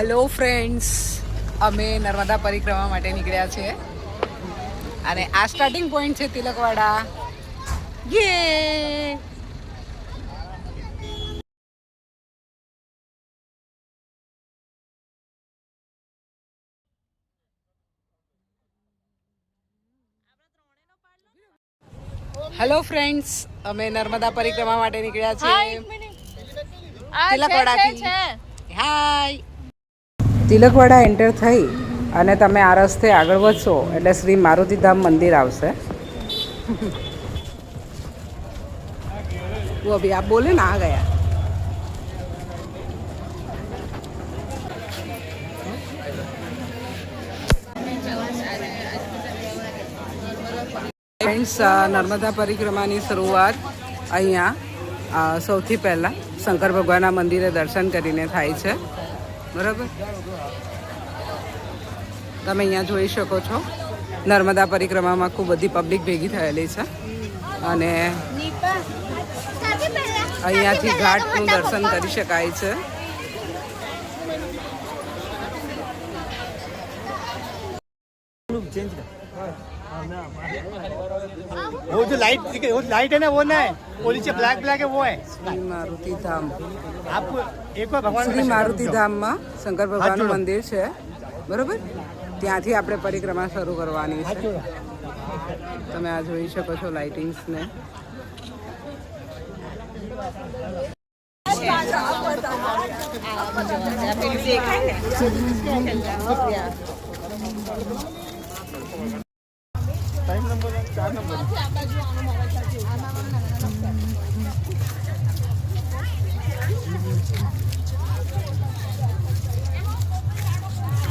Hello friends, અમે નર્મદા પરિક્રમા માટે નીકળ્યા છીએ અને આ સ્ટાર્ટિંગ પોઈન્ટ છે તિલકવાડા. યે! હેલો ફ્રેન્ડ્સ, અમે નર્મદા પરિક્રમા માટે નીકળ્યા છીએ તિલકવાડાથી. હાય! તિલકવાડા એન્ટર થઈ અને તમે આ રસ્તે આગળ વધશો એટલે શ્રી મારુતિધામ મંદિર આવશે. वो अभी आप बोले ना आ गया. ફ્રેન્ડ્સ, નર્મદા પરિક્રમાની શરૂઆત અહીંયા સૌથી પહેલાં શંકર ભગવાનના મંદિરે દર્શન કરીને થાય છે. બરાબર, તમે અહીંયા જોઈ શકો છો નર્મદા પરિક્રમામાં ખૂબ બધી પબ્લિક ભેગી થયેલી છે અને અહીંયાથી ઘાટનું દર્શન કરી શકાય છે. वो जो लाइट है ना, वो ना है, वो नीचे ब्लैक ब्लैक है, वो है શ્રી મારુતિધામ. आपको एक बार भगवान શ્રી મારુતિધામમાં શંકર ભગવાનનું મંદિર છે. બરાબર, ત્યાંથી આપણે પરિક્રમા શરૂ કરવાની છે. તમે આ જોઈ શકો છો લાઇટિંગ્સને.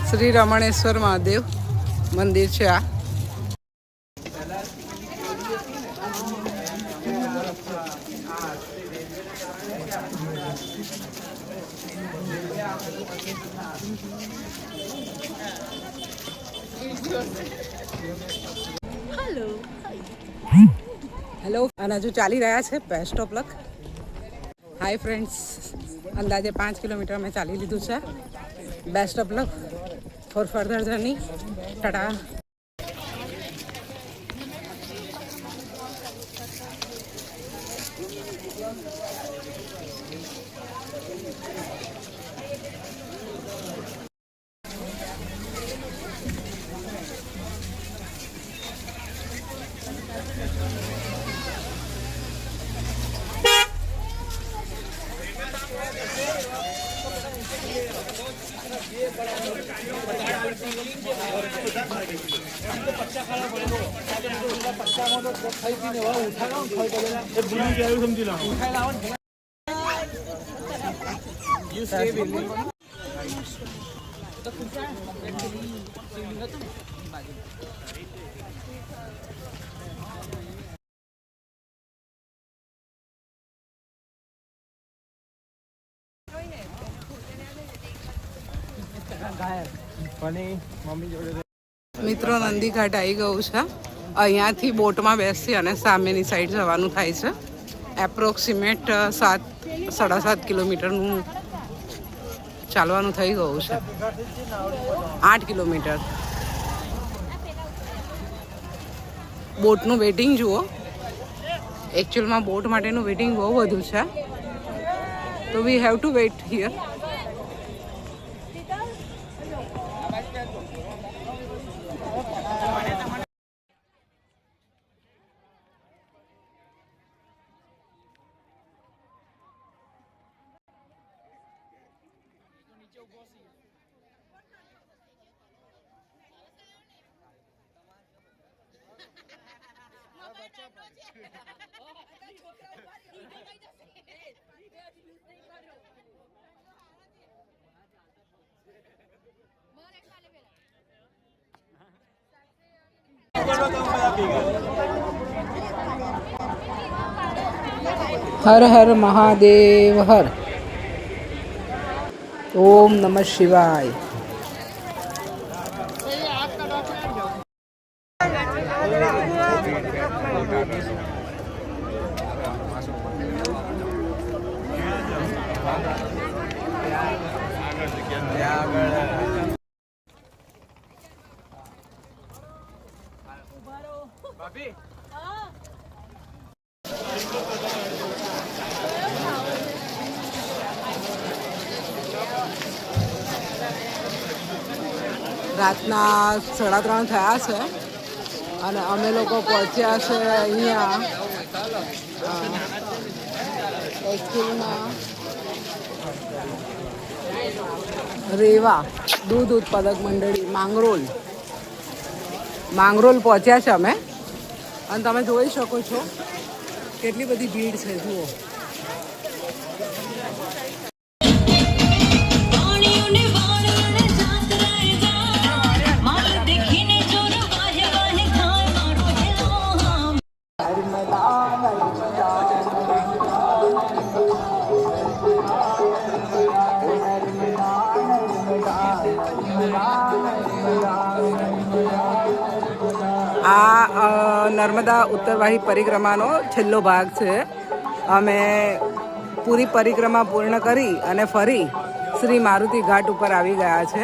શ્રી રમણેશ્વર મહાદેવ મંદિર છે આ. હેલો, અને હજુ ચાલી રહ્યા છે best of luck. Hi friends, અંદાજે 5 કિલોમીટર અમે ચાલી લીધું છે. Best of luck for further journey. Tata. મિત્રો, નંદી ઘાટ આવી ગયું છે. અહીંયાથી બોટમાં બેસી અને સામેની સાઈડ જવાનું થાય છે. એપ્રોક્સિમેટ 7.5 કિલોમીટરનું ચાલવાનું થઈ ગયું છે. 8 કિલોમીટર. બોટનું વેટિંગ જુઓ. એકચ્યુઅલમાં બોટ માટેનું વેટિંગ બહુ વધુ છે, તો we have to wait here. Har Har Mahadev Har. ઓમ નમઃ શિવાય. રાતના 3:30 થયા છે અને અમે લોકો પહોંચ્યા છે અહીંયા એકચ્યુઅલમાં રેવા દૂધ ઉત્પાદક મંડળી માંગરોલ પહોંચ્યા છે અમે અને તમે જોઈ શકો છો કેટલી બધી ભીડ છે જુઓ. આ નર્મદા ઉત્તરવાહી પરિક્રમાનો છેલ્લો ભાગ છે. અમે પૂરી પરિક્રમા પૂર્ણ કરી અને ફરી શ્રી મારુતિ ઘાટ ઉપર આવી ગયા છે.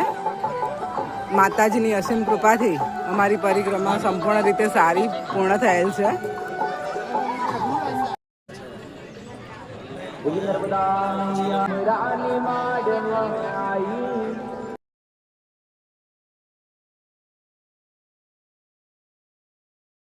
માતાજીની અસીમ કૃપાથી અમારી પરિક્રમા સંપૂર્ણ રીતે સારી પૂર્ણ થયેલ છે. નર્મદા